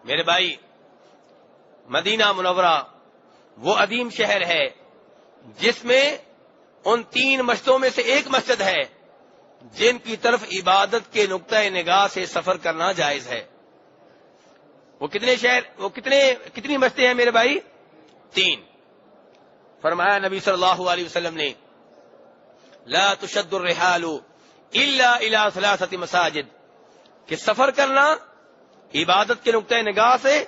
میرے بھائی، مدینہ منورہ وہ عظیم شہر ہے جس میں ان 3 مسجدوں میں سے ایک مسجد ہے جن کی طرف عبادت کے نقطۂ نگاہ سے سفر کرنا جائز ہے۔ وہ کتنی مسجدیں ہیں میرے بھائی؟ 3۔ فرمایا نبی صلی اللہ علیہ وسلم نے، لا تشد الرحال الا الى 3 مساجد، کہ سفر کرنا عبادت کے نقطۂ نگاہ سے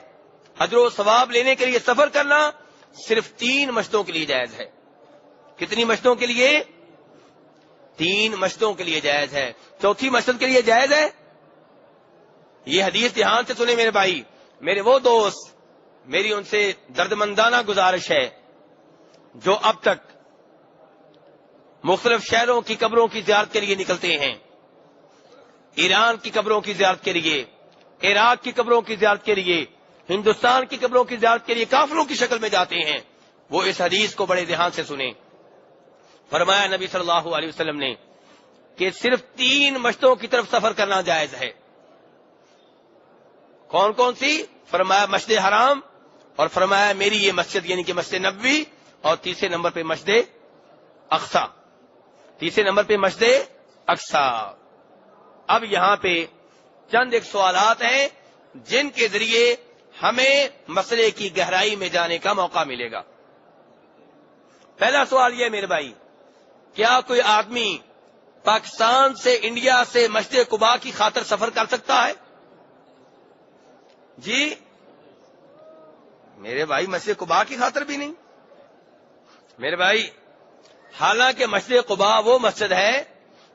اجر و ثواب لینے کے لیے سفر کرنا صرف 3 مسجدوں کے لیے جائز ہے۔ کتنی مسجدوں کے لیے؟ 3 مسجدوں کے لیے جائز ہے۔ چوتھی مسجد کے لیے جائز ہے؟ یہ حدیث دھیان سے سنیں میرے بھائی، میرے وہ دوست، میری ان سے دردمندانہ گزارش ہے جو اب تک مختلف شہروں کی قبروں کی زیارت کے لیے نکلتے ہیں، ایران کی قبروں کی زیارت کے لیے، عراق کی قبروں کی زیارت کے لیے، ہندوستان کی قبروں کی زیارت کے لیے کافروں کی شکل میں جاتے ہیں، وہ اس حدیث کو بڑے دھیان سے سنیں۔ فرمایا نبی صلی اللہ علیہ وسلم نے کہ صرف 3 مسجدوں کی طرف سفر کرنا جائز ہے۔ کون کون سی؟ فرمایا مسجد حرام، اور فرمایا میری یہ مسجد یعنی کہ مسجد نبوی، اور تیسرے نمبر پہ مسجد اقصی۔ تیسرے نمبر پہ مسجد اقصی۔ اب یہاں پہ چند ایک سوالات ہیں جن کے ذریعے ہمیں مسئلے کی گہرائی میں جانے کا موقع ملے گا۔ پہلا سوال یہ میرے بھائی، کیا کوئی آدمی پاکستان سے، انڈیا سے مسجد قباء کی خاطر سفر کر سکتا ہے؟ جی میرے بھائی، مسجد قباء کی خاطر بھی نہیں میرے بھائی۔ حالانکہ مسجد قباء وہ مسجد ہے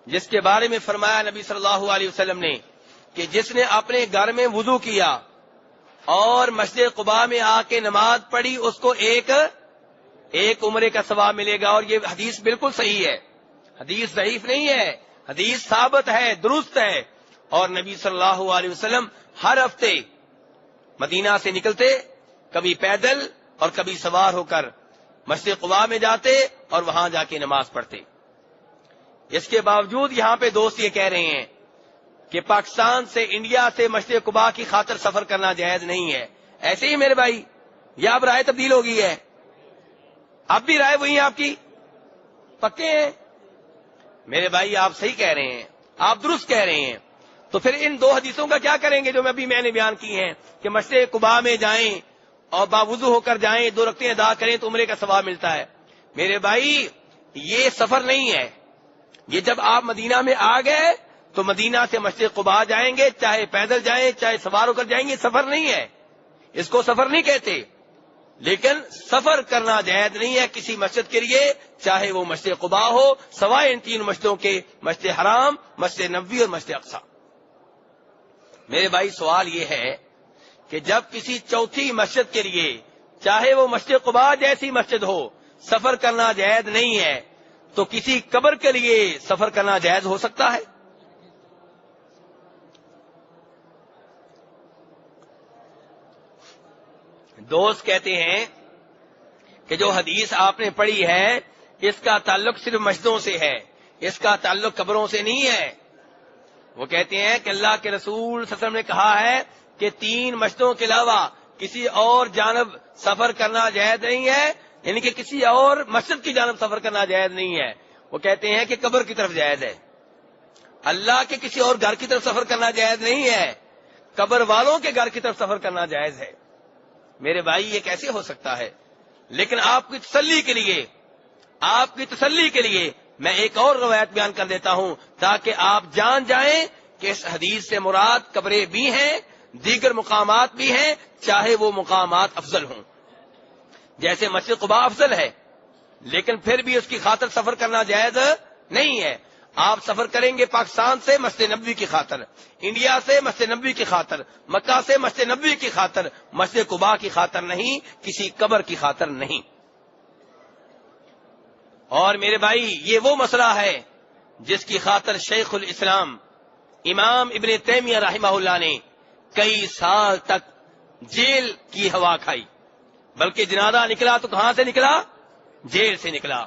جس کے بارے میں فرمایا نبی صلی اللہ علیہ وسلم نے کہ جس نے اپنے گھر میں وضو کیا اور مسجد قباء میں آ کے نماز پڑھی اس کو ایک عمرے کا ثواب ملے گا۔ اور یہ حدیث بالکل صحیح ہے، حدیث ضعیف نہیں ہے، حدیث ثابت ہے، درست ہے۔ اور نبی صلی اللہ علیہ وسلم ہر ہفتے مدینہ سے نکلتے، کبھی پیدل اور کبھی سوار ہو کر مسجد قباء میں جاتے اور وہاں جا کے نماز پڑھتے۔ اس کے باوجود یہاں پہ دوست یہ کہہ رہے ہیں کہ پاکستان سے، انڈیا سے مسجد قباء کی خاطر سفر کرنا جائز نہیں ہے۔ ایسے ہی میرے بھائی، یا اب رائے تبدیل ہو گئی ہے؟ اب بھی رائے وہی آپ کی؟ پکے ہیں میرے بھائی؟ آپ صحیح کہہ رہے ہیں، آپ درست کہہ رہے ہیں۔ تو پھر ان 2 حدیثوں کا کیا کریں گے جو میں نے بیان کی ہیں کہ مسجد قباء میں جائیں اور باوضو ہو کر جائیں، 2 رکعتیں ادا کریں تو عمرے کا ثواب ملتا ہے؟ میرے بھائی یہ سفر نہیں ہے، یہ جب آپ مدینہ میں آ گئے تو مدینہ سے مسجد قباء جائیں گے، چاہے پیدل جائیں چاہے سوار ہو کر جائیں گے، سفر نہیں ہے، اس کو سفر نہیں کہتے۔ لیکن سفر کرنا جائز نہیں ہے کسی مسجد کے لیے، چاہے وہ مسجد قباء ہو، سوائے ان 3 مسجدوں کے، مسجد حرام، مسجد نبوی اور مسجد اقصی۔ میرے بھائی سوال یہ ہے کہ جب کسی چوتھی مسجد کے لیے، چاہے وہ مسجد قباء جیسی مسجد ہو، سفر کرنا جائز نہیں ہے، تو کسی قبر کے لیے سفر کرنا جائز ہو سکتا ہے؟ دوست کہتے ہیں کہ جو حدیث آپ نے پڑھی ہے اس کا تعلق صرف مسجدوں سے ہے، اس کا تعلق قبروں سے نہیں ہے۔ وہ کہتے ہیں کہ اللہ کے رسول صلی اللہ علیہ وسلم نے کہا ہے کہ 3 مسجدوں کے علاوہ کسی اور جانب سفر کرنا جائز نہیں ہے، یعنی کہ کسی اور مسجد کی جانب سفر کرنا جائز نہیں ہے۔ وہ کہتے ہیں کہ قبر کی طرف جائز ہے، اللہ کے کسی اور گھر کی طرف سفر کرنا جائز نہیں ہے، قبر والوں کے گھر کی طرف سفر کرنا جائز ہے۔ میرے بھائی یہ کیسے ہو سکتا ہے؟ لیکن آپ کی تسلی کے لیے میں ایک اور روایت بیان کر دیتا ہوں تاکہ آپ جان جائیں کہ اس حدیث سے مراد قبریں بھی ہیں، دیگر مقامات بھی ہیں، چاہے وہ مقامات افضل ہوں۔ جیسے مسجد قباء افضل ہے لیکن پھر بھی اس کی خاطر سفر کرنا جائز نہیں ہے۔ آپ سفر کریں گے پاکستان سے مسجد نبوی کی خاطر، انڈیا سے مسجد نبوی کی خاطر، مکہ سے مسجد نبوی کی خاطر، مسجد قباء کی خاطر نہیں، کسی قبر کی خاطر نہیں۔ اور میرے بھائی یہ وہ مسئلہ ہے جس کی خاطر شیخ الاسلام امام ابن تیمیہ رحمہ اللہ نے کئی سال تک جیل کی ہوا کھائی، بلکہ جنازہ نکلا تو کہاں سے نکلا؟ جیل سے نکلا۔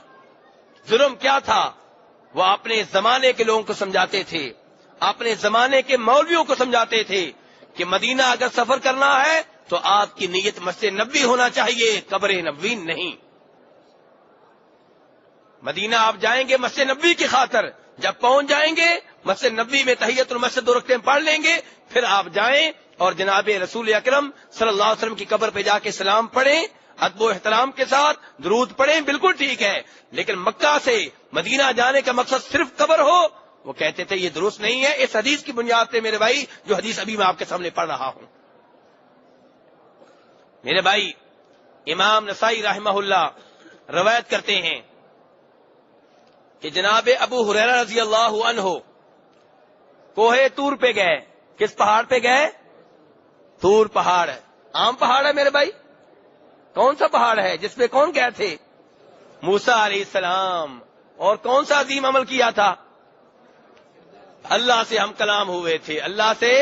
جرم کیا تھا؟ وہ اپنے زمانے کے لوگوں کو سمجھاتے تھے، اپنے زمانے کے مولویوں کو سمجھاتے تھے کہ مدینہ اگر سفر کرنا ہے تو آپ کی نیت مسجد نبوی ہونا چاہیے، قبر نبوی نہیں۔ مدینہ آپ جائیں گے مسجد نبوی کی خاطر، جب پہنچ جائیں گے مسجد نبوی میں تحیت المسجد 2 رکعتیں پڑھ لیں گے، پھر آپ جائیں اور جناب رسول اکرم صلی اللہ علیہ وسلم کی قبر پہ جا کے سلام پڑھیں، ادب و احترام کے ساتھ درود پڑھیں، بالکل ٹھیک ہے۔ لیکن مکہ سے مدینہ جانے کا مقصد صرف قبر ہو، وہ کہتے تھے یہ درست نہیں ہے۔ اس حدیث کی بنیاد پہ میرے بھائی، جو حدیث ابھی میں آپ کے سامنے پڑھ رہا ہوں، میرے بھائی امام نسائی رحمہ اللہ روایت کرتے ہیں کہ جناب ابو ہریرہ رضی اللہ عنہ کوہ طور پہ گئے۔ کس پہاڑ پہ گئے؟ طور پہاڑ۔ عام پہاڑ ہے میرے بھائی؟ کون سا پہاڑ ہے جس پہ کون گئے تھے؟ موسیٰ علیہ السلام۔ اور کون سا عظیم عمل کیا تھا؟ اللہ سے ہم کلام ہوئے تھے، اللہ سے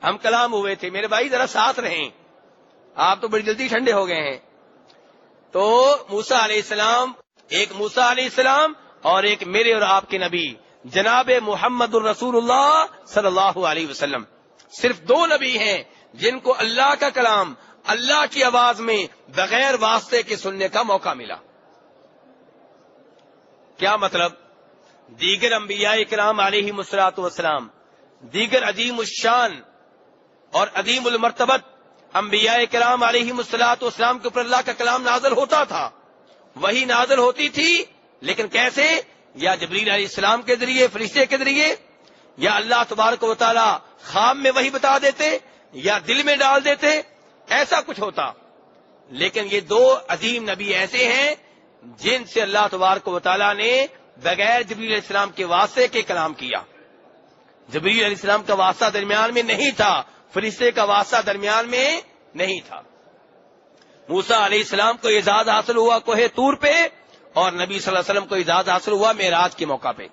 ہم کلام ہوئے تھے۔ میرے بھائی ذرا ساتھ رہیں، آپ تو بڑی جلدی ٹھنڈے ہو گئے ہیں۔ تو موسیٰ علیہ السلام، ایک موسیٰ علیہ السلام اور ایک میرے اور آپ کے نبی جناب محمد الرسول اللہ صلی اللہ علیہ وسلم، صرف 2 نبی ہیں جن کو اللہ کا کلام اللہ کی آواز میں بغیر واسطے کے سننے کا موقع ملا۔ کیا مطلب؟ دیگر انبیاء کرام علیہ الصلوۃ والسلام، دیگر عظیم الشان اور عظیم المرتبت انبیاء کرام علیہ الصلوۃ والسلام کے اوپر اللہ کا کلام نازل ہوتا تھا، وہی نازل ہوتی تھی، لیکن کیسے؟ یا جبریل علیہ السلام کے ذریعے، فرشتے کے ذریعے، یا اللہ تبارک و تعالی خواب میں وہی بتا دیتے، یا دل میں ڈال دیتے، ایسا کچھ ہوتا۔ لیکن یہ 2 عظیم نبی ایسے ہیں جن سے اللہ تبارک و تعالی نے بغیر جبریل علیہ السلام کے واسطے کے کلام کیا۔ جبریل علیہ السلام کا واسطہ درمیان میں نہیں تھا، فرشتے کا واسطہ درمیان میں نہیں تھا۔ موسیٰ علیہ السلام کو اعزاز حاصل ہوا کوہ طور پہ، اور نبی صلی اللہ علیہ وسلم کو اعزاز حاصل ہوا معراج کے موقع پہ۔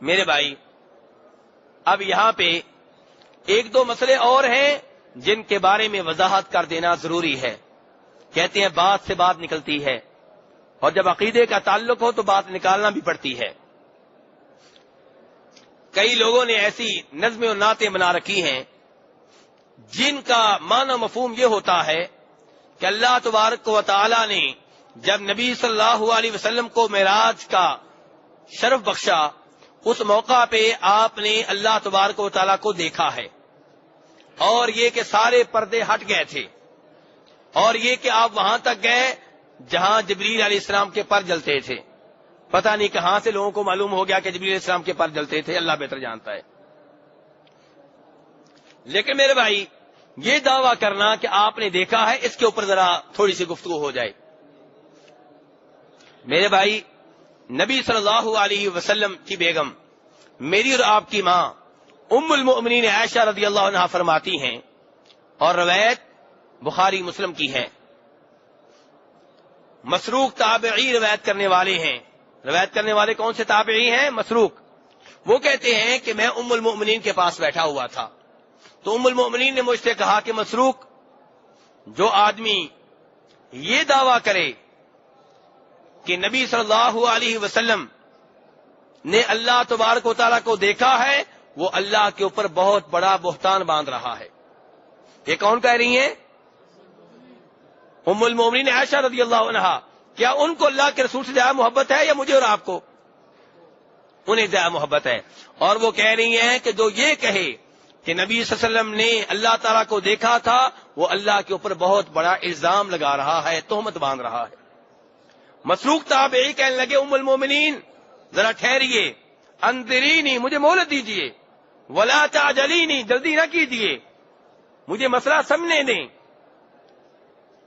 میرے بھائی اب یہاں پہ 1-2 مسئلے اور ہیں جن کے بارے میں وضاحت کر دینا ضروری ہے۔ کہتے ہیں بات سے بات نکلتی ہے، اور جب عقیدے کا تعلق ہو تو بات نکالنا بھی پڑتی ہے۔ کئی لوگوں نے ایسی نظمیں اور نعتیں بنا رکھی ہیں جن کا معنی مفہوم یہ ہوتا ہے کہ اللہ تبارک و تعالی نے جب نبی صلی اللہ علیہ وسلم کو معراج کا شرف بخشا، اس موقع پہ آپ نے اللہ تبارک و تعالی کو دیکھا ہے، اور یہ کہ سارے پردے ہٹ گئے تھے، اور یہ کہ آپ وہاں تک گئے جہاں جبریل علیہ السلام کے پر جلتے تھے۔ پتہ نہیں کہاں سے لوگوں کو معلوم ہو گیا کہ جبریل علیہ السلام کے پر جلتے تھے، اللہ بہتر جانتا ہے۔ لیکن میرے بھائی یہ دعویٰ کرنا کہ آپ نے دیکھا ہے، اس کے اوپر ذرا تھوڑی سی گفتگو ہو جائے۔ میرے بھائی نبی صلی اللہ علیہ وسلم کی بیگم، میری اور آپ کی ماں ام المؤمنین عائشہ رضی اللہ عنہا فرماتی ہیں، اور روایت بخاری مسلم کی ہے، مسروق تابعی روایت کرنے والے ہیں۔ روایت کرنے والے کون سے تابعی ہیں؟ مسروق۔ وہ کہتے ہیں کہ میں ام المؤمنین کے پاس بیٹھا ہوا تھا، تو ام المؤمنین نے مجھ سے کہا کہ مسروق، جو آدمی یہ دعویٰ کرے کہ نبی صلی اللہ علیہ وسلم نے اللہ تبارک و تعالیٰ کو دیکھا ہے، وہ اللہ کے اوپر بہت بڑا بہتان باندھ رہا ہے۔ یہ کون کہہ رہی ہیں؟ ام المومنین عائشہ رضی اللہ عنہا۔ کیا ان کو اللہ کے رسول سے زیادہ محبت ہے یا مجھے اور آپ کو؟ انہیں زیادہ محبت ہے، اور وہ کہہ رہی ہیں کہ جو یہ کہے کہ نبی صلی اللہ علیہ وسلم نے اللہ تعالیٰ کو دیکھا تھا، وہ اللہ کے اوپر بہت بڑا الزام لگا رہا ہے، تہمت باندھ رہا ہے۔ مسروق تابعی کہنے لگے ام المومنین ذرا ٹھہریے، انظرینی، مجھے مہلت دیجیے، ولا تعجلینی، جلدی نہ کیجیے، مجھے مسئلہ سمجھنے دیں۔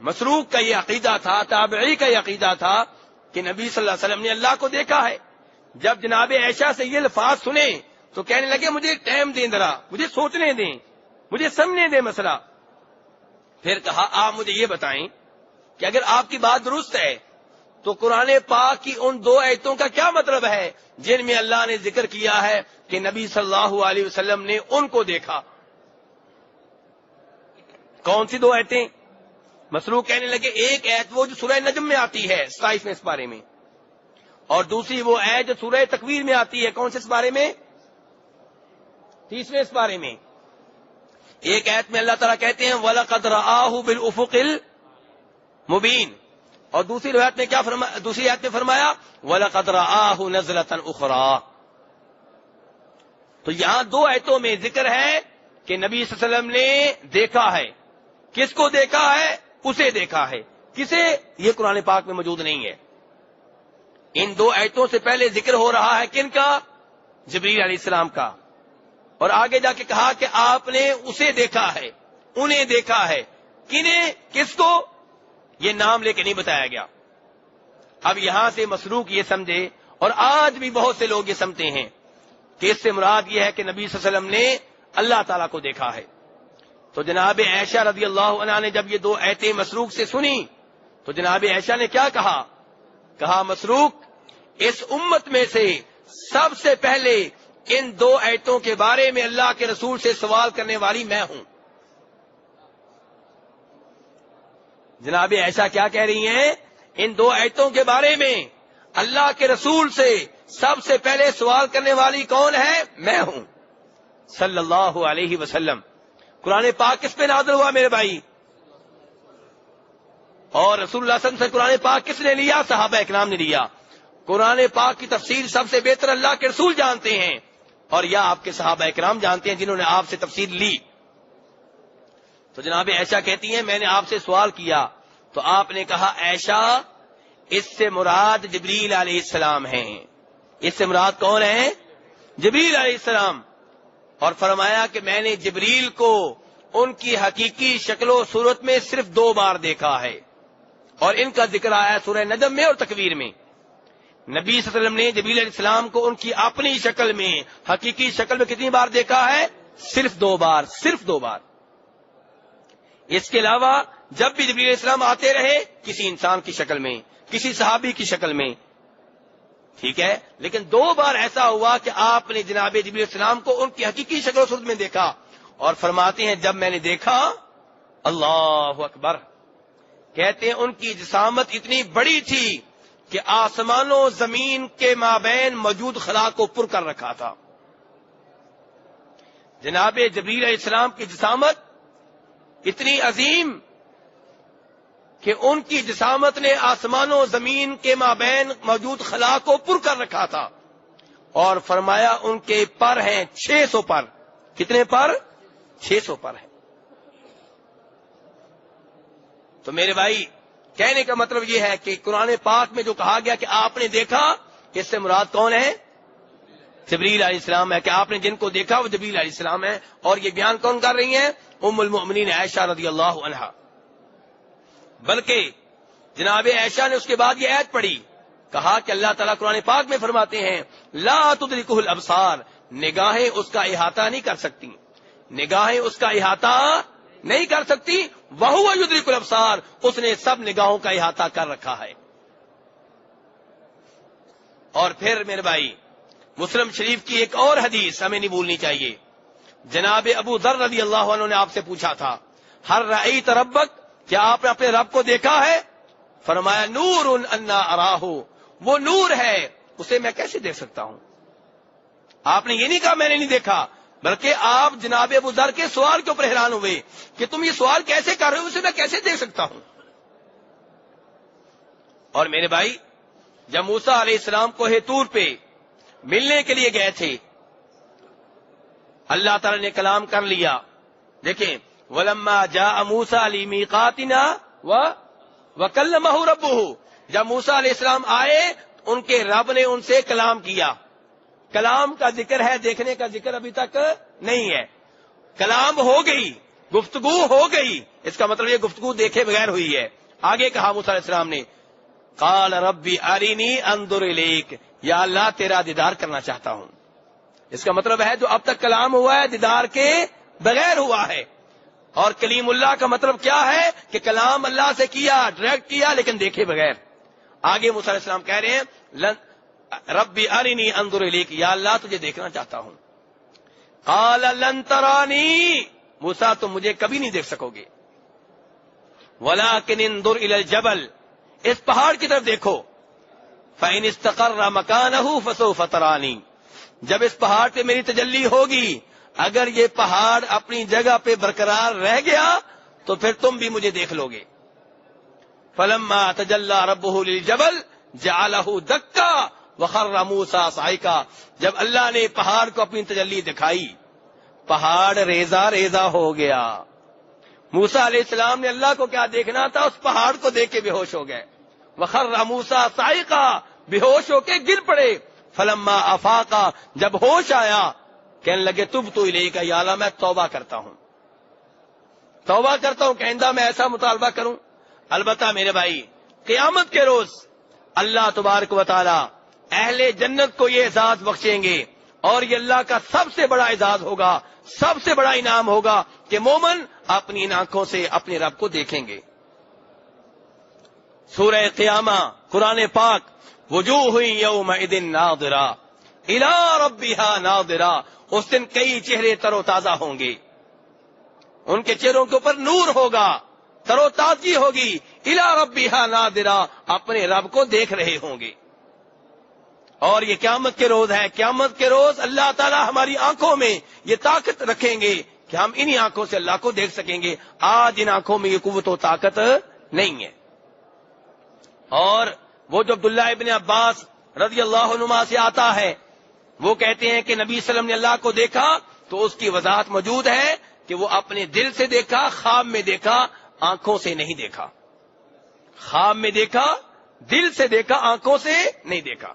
مسروق کا یہ عقیدہ تھا، تابعی کا یہ عقیدہ تھا کہ نبی صلی اللہ علیہ وسلم نے اللہ کو دیکھا ہے۔ جب جناب عائشہ سے یہ الفاظ سنے تو کہنے لگے مجھے ٹائم دیں، ذرا مجھے سوچنے دیں، مجھے سمجھنے دیں مسئلہ۔ پھر کہا آپ مجھے یہ بتائیں کہ اگر آپ کی بات درست ہے تو قرآن پاک کی ان 2 آیتوں کا کیا مطلب ہے جن میں اللہ نے ذکر کیا ہے کہ نبی صلی اللہ علیہ وسلم نے ان کو دیکھا؟ کون سی 2 آیتیں؟ مسروق کہنے لگے ایک آیت وہ جو سورہ نجم میں آتی ہے 27ویں سپارے میں، اور دوسری وہ آیت جو سورہ تکویر میں آتی ہے، کون سے سپارے میں؟ 30ویں سپارے میں۔ ایک آیت میں اللہ تعالیٰ کہتے ہیں وَلَقَدْ رَآهُ بِالْأُفُقِ الْمُبِينِ، اور دوسری روایت میں کیا فرمایا، دوسری آیت میں فرمایا وَلَقَدْ رَآهُ نَزْلَةً أُخْرَىٰ۔ تو یہاں دو آیتوں میں ذکر ہے کہ نبی صلی اللہ علیہ وسلم نے دیکھا ہے۔ کس کو دیکھا ہے؟ اسے دیکھا ہے۔ کسے؟ یہ قرآن پاک میں موجود نہیں ہے۔ ان دو آیتوں سے پہلے ذکر ہو رہا ہے کن کا؟ جبریل علیہ السلام کا، اور آگے جا کے کہا کہ آپ نے اسے دیکھا ہے، انہیں دیکھا ہے۔ کنہیں؟ کس کو؟ یہ نام لے کے نہیں بتایا گیا۔ اب یہاں سے مسروق یہ سمجھے، اور آج بھی بہت سے لوگ یہ سمجھتے ہیں کہ اس سے مراد یہ ہے کہ نبی صلی اللہ علیہ وسلم نے اللہ تعالیٰ کو دیکھا ہے۔ تو جناب عائشہ رضی اللہ عنہا نے جب یہ دو آیتیں مسروق سے سنی تو جناب عائشہ نے کیا کہا؟ کہا مسروق اس امت میں سے سب سے پہلے ان دو آیتوں کے بارے میں اللہ کے رسول سے سوال کرنے والی میں ہوں۔ جناب عائشہ کیا کہہ رہی ہیں؟ ان دو آیتوں کے بارے میں اللہ کے رسول سے سب سے پہلے سوال کرنے والی کون ہے؟ میں ہوں صلی اللہ علیہ وسلم۔ قرآن پاک کس پہ نازل ہوا میرے بھائی؟ اور رسول اللہ صلی اللہ علیہ وسلم سے قرآن پاک کس نے لیا؟ صحابہ اکرام نے لیا۔ قرآن پاک کی تفسیر سب سے بہتر اللہ کے رسول جانتے ہیں، اور یا آپ کے صحابہ اکرام جانتے ہیں جنہوں نے آپ سے تفسیر لی۔ تو جناب عائشہ کہتی ہیں میں نے آپ سے سوال کیا تو آپ نے کہا عائشہ اس سے مراد جبریل علیہ السلام ہیں۔ اس سے مراد کون ہیں؟ جبریل علیہ السلام۔ اور فرمایا کہ میں نے جبریل کو ان کی حقیقی شکل و صورت میں صرف 2 بار دیکھا ہے، اور ان کا ذکر آیا سورہ نجم میں اور تکویر میں۔ نبی صلی اللہ علیہ وسلم نے جبریل علیہ السلام کو ان کی اپنی شکل میں، حقیقی شکل میں کتنی بار دیکھا ہے؟ صرف 2 بار، صرف 2 بار۔ اس کے علاوہ جب بھی جبریل علیہ السلام آتے رہے کسی انسان کی شکل میں، کسی صحابی کی شکل میں، ٹھیک ہے، لیکن 2 بار ایسا ہوا کہ آپ نے جناب جبریل علیہ السلام کو ان کی حقیقی شکل و صورت میں دیکھا، اور فرماتے ہیں جب میں نے دیکھا اللہ اکبر، کہتے ہیں ان کی جسامت اتنی بڑی تھی کہ آسمان و زمین کے مابین موجود خلا کو پر کر رکھا تھا۔ جناب جبریل علیہ السلام کی جسامت اتنی عظیم کہ ان کی جسامت نے آسمان و زمین کے مابین موجود خلا کو پر کر رکھا تھا، اور فرمایا ان کے پر ہیں 600 پر۔ کتنے پر؟ 600 پر ہیں۔ تو میرے بھائی کہنے کا مطلب یہ ہے کہ قرآن پاک میں جو کہا گیا کہ آپ نے دیکھا، اس سے مراد کون ہے؟ جبریل علیہ السلام ہے، کہ آپ نے جن کو دیکھا وہ جبریل علیہ السلام ہے۔ اور یہ بیان کون کر رہی ہیں؟ ام المؤمنین عائشہ رضی اللہ عنہا۔ بلکہ جناب عائشہ نے اس کے بعد یہ آیت پڑھی، کہا کہ اللہ تعالیٰ قرآن پاک میں فرماتے ہیں لا تدرکہ الابصار، نگاہیں اس کا احاطہ نہیں کر سکتی، نگاہیں اس کا احاطہ نہیں کر سکتی، وہو یدرک الابصار، اس نے سب نگاہوں کا احاطہ کر رکھا ہے۔ اور پھر میرے بھائی مسلم شریف کی ایک اور حدیث ہمیں نہیں بھولنی چاہیے۔ جناب ابو ذر رضی اللہ عنہ نے آپ سے پوچھا تھا ہل رأیت ربک، کیا آپ نے اپنے رب کو دیکھا ہے؟ فرمایا نور انا اراہ، وہ نور ہے، اسے میں کیسے دیکھ سکتا ہوں؟ آپ نے یہ نہیں کہا میں نے نہیں دیکھا، بلکہ آپ جناب ابو ذر کے سوال کے اوپر حیران ہوئے کہ تم یہ سوال کیسے کر رہے ہو، اسے میں کیسے دیکھ سکتا ہوں؟ اور میرے بھائی جب موسیٰ علیہ السلام کو طور پہ ملنے کے لیے گئے تھے، اللہ تعالی نے کلام کر لیا۔ دیکھیں وَلَمَّا جَاءَ مُوسَىٰ لِمِيقَاتِنَا وَكَلَّمَهُ رَبُّهُ، جب موسیٰ علیہ السلام آئے ان کے رب نے ان سے کلام کیا۔ کلام کا ذکر ہے، دیکھنے کا ذکر ابھی تک نہیں ہے۔ کلام ہو گئی، گفتگو ہو گئی، اس کا مطلب یہ گفتگو دیکھے بغیر ہوئی ہے۔ آگے کہا موسیٰ علیہ السلام نے قال ربی ارینی انظر الیک، یا اللہ تیرا دیدار کرنا چاہتا ہوں۔ اس کا مطلب ہے جو اب تک کلام ہوا ہے دیدار کے بغیر ہوا ہے۔ اور کلیم اللہ کا مطلب کیا ہے کہ کلام اللہ سے کیا، ڈائریکٹ کیا، لیکن دیکھے بغیر۔ آگے موسیٰ علیہ السلام کہہ رہے ہیں ربی ارینی انظر الیک، یا اللہ تجھے دیکھنا چاہتا ہوں۔ قال لن ترانی، موسیٰ تم مجھے کبھی نہیں دیکھ سکو گے، ولکن انظر الی الجبل، اس پہاڑ کی طرف دیکھو، فإن استقر مکانہ فسوف ترانی، جب اس پہاڑ پہ میری تجلی ہوگی، اگر یہ پہاڑ اپنی جگہ پہ برقرار رہ گیا تو پھر تم بھی مجھے دیکھ لو گے. فلما تجلی ربہ للجبل جعلہ دکا وخر موسیٰ صعقا. جب اللہ نے پہاڑ کو اپنی تجلی دکھائی پہاڑ ریزہ ریزہ ہو گیا. موسیٰ علیہ السلام نے اللہ کو کیا دیکھنا تھا، اس پہاڑ کو دیکھ کے بے ہوش ہو گئے. وخر موسیٰ صعقا، بے ہوش ہو کے گر پڑے. فلما افاقا، جب ہوش آیا کہنے لگے تبت الیک یا اللہ میں توبہ کرتا ہوں کہ آئندہ میں ایسا مطالبہ کروں. البتہ میرے بھائی قیامت کے روز اللہ تبارک و تعالی اہل جنت کو یہ اعزاز بخشیں گے اور یہ اللہ کا سب سے بڑا اعزاز ہوگا، سب سے بڑا انعام ہوگا کہ مومن اپنی ان آنکھوں سے اپنے رب کو دیکھیں گے. سورہ قیامہ قرآن پاک وجوہ یومئذ ناظرہ الی ربہا ناظرہ. اس دن کئی چہرے تر و تازہ ہوں گے، ان کے چہروں کے اوپر نور ہوگا، تر و تازگی ہوگی. الی ربہا ناظرہ، اپنے رب کو دیکھ رہے ہوں گے. اور یہ قیامت کے روز ہے. قیامت کے روز اللہ تعالی ہماری آنکھوں میں یہ طاقت رکھیں گے کہ ہم انہی آنکھوں سے اللہ کو دیکھ سکیں گے. آج ان آنکھوں میں یہ قوت و طاقت نہیں ہے. اور وہ جو عبداللہ ابن عباس رضی اللہ عنہما سے آتا ہے وہ کہتے ہیں کہ نبی صلی اللہ علیہ وسلم نے اللہ کو دیکھا تو اس کی وضاحت موجود ہے کہ وہ اپنے دل سے دیکھا، خواب میں دیکھا، آنکھوں سے نہیں دیکھا. خواب میں دیکھا، دل سے دیکھا، آنکھوں سے نہیں دیکھا.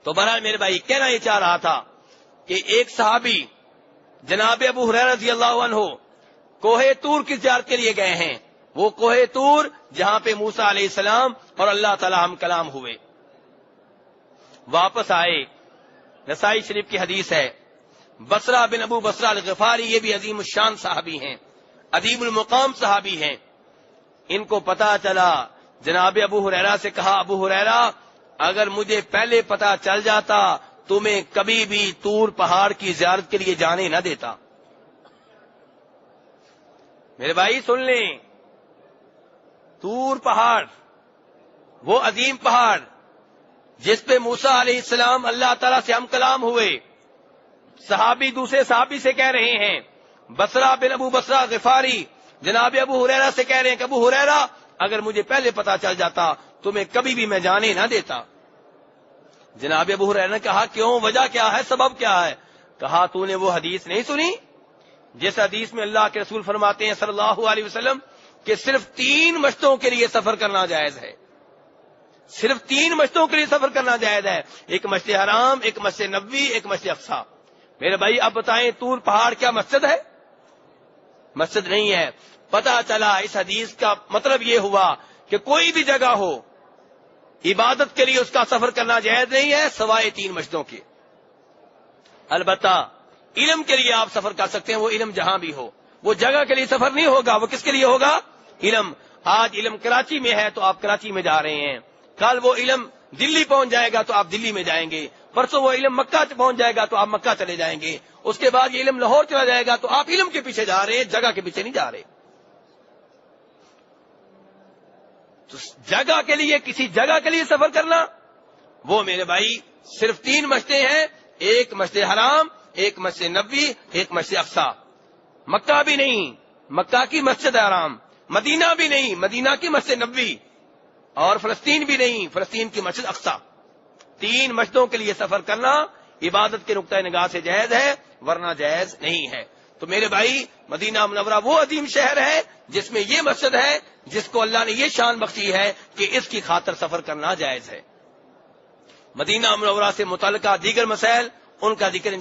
تو بہرحال میرے بھائی کہنا یہ چاہ رہا تھا کہ ایک صحابی جناب ابو ہریرہ رضی اللہ عنہ کوہ طور کی زیارت کے لیے گئے ہیں. وہ کوہ طور جہاں پہ موسیٰ علیہ السلام اور اللہ تعالی ہم کلام ہوئے. واپس آئے، نسائی شریف کی حدیث ہے. بصرہ بن ابو بصرہ الغفاری یہ بھی عظیم الشان صحابی ہیں، عظیم المقام صحابی ہیں. ان کو پتا چلا، جناب ابو ہریرہ سے کہا ابو ہریرہ اگر مجھے پہلے پتا چل جاتا تمہیں کبھی بھی طور پہاڑ کی زیارت کے لیے جانے نہ دیتا. میرے بھائی سن لیں، طور پہاڑ وہ عظیم پہاڑ جس پہ موسیٰ علیہ السلام اللہ تعالیٰ سے ہم کلام ہوئے. صحابی دوسرے صحابی سے کہہ رہے ہیں، بصرہ بن ابو بصرہ غفاری جناب ابو ہریرہ سے کہہ رہے ہیں کہ ابو ہریرہ اگر مجھے پہلے پتا چل جاتا تمہیں کبھی بھی میں جانے نہ دیتا. جناب ابو ہریرہ نے کہا کیوں، وجہ کیا ہے، سبب کیا ہے؟ کہا تو نے وہ حدیث نہیں سنی جس حدیث میں اللہ کے رسول فرماتے ہیں صلی اللہ علیہ وسلم کہ صرف 3 مشتوں کے لیے سفر کرنا جائز ہے. صرف 3 مشتوں کے لیے سفر کرنا جائز ہے، ایک مشت حرام، ایک مشت نبوی، ایک مشت اقصیٰ. میرے بھائی اب بتائیں طور پہاڑ کیا مسجد ہے؟ مسجد نہیں ہے. پتا چلا اس حدیث کا مطلب یہ ہوا کہ کوئی بھی جگہ ہو عبادت کے لیے اس کا سفر کرنا جائز نہیں ہے سوائے 3 مشتوں کے. البتہ علم کے لیے آپ سفر کر سکتے ہیں، وہ علم جہاں بھی ہو. وہ جگہ کے لیے سفر نہیں ہوگا، وہ کس کے لیے ہوگا؟ علم. آج علم کراچی میں ہے تو آپ کراچی میں جا رہے ہیں، کل وہ علم دلی پہنچ جائے گا تو آپ دلی میں جائیں گے، پرسوں وہ علم مکہ پہنچ جائے گا تو آپ مکہ چلے جائیں گے، اس کے بعد یہ علم لاہور چلا جائے گا تو آپ علم کے پیچھے جا رہے ہیں، جگہ کے پیچھے نہیں جا رہے. تو جگہ کے لیے، کسی جگہ کے لیے سفر کرنا وہ میرے بھائی صرف 3 مشتیں ہیں، ایک مشت حرام، ایک مشت نبوی، ایک مشت اقصیٰ. مکہ بھی نہیں، مکہ کی مسجد حرام، مدینہ بھی نہیں، مدینہ کی مسجد نبوی، اور فلسطین بھی نہیں، فلسطین کی مسجد اقصیٰ. 3 مسجدوں کے لیے سفر کرنا عبادت کے نقطۂ نگاہ سے جائز ہے ورنہ جائز نہیں ہے. تو میرے بھائی مدینہ منورہ وہ عظیم شہر ہے جس میں یہ مسجد ہے جس کو اللہ نے یہ شان بخشی ہے کہ اس کی خاطر سفر کرنا جائز ہے. مدینہ منورہ سے متعلقہ دیگر مسائل ان کا ذکر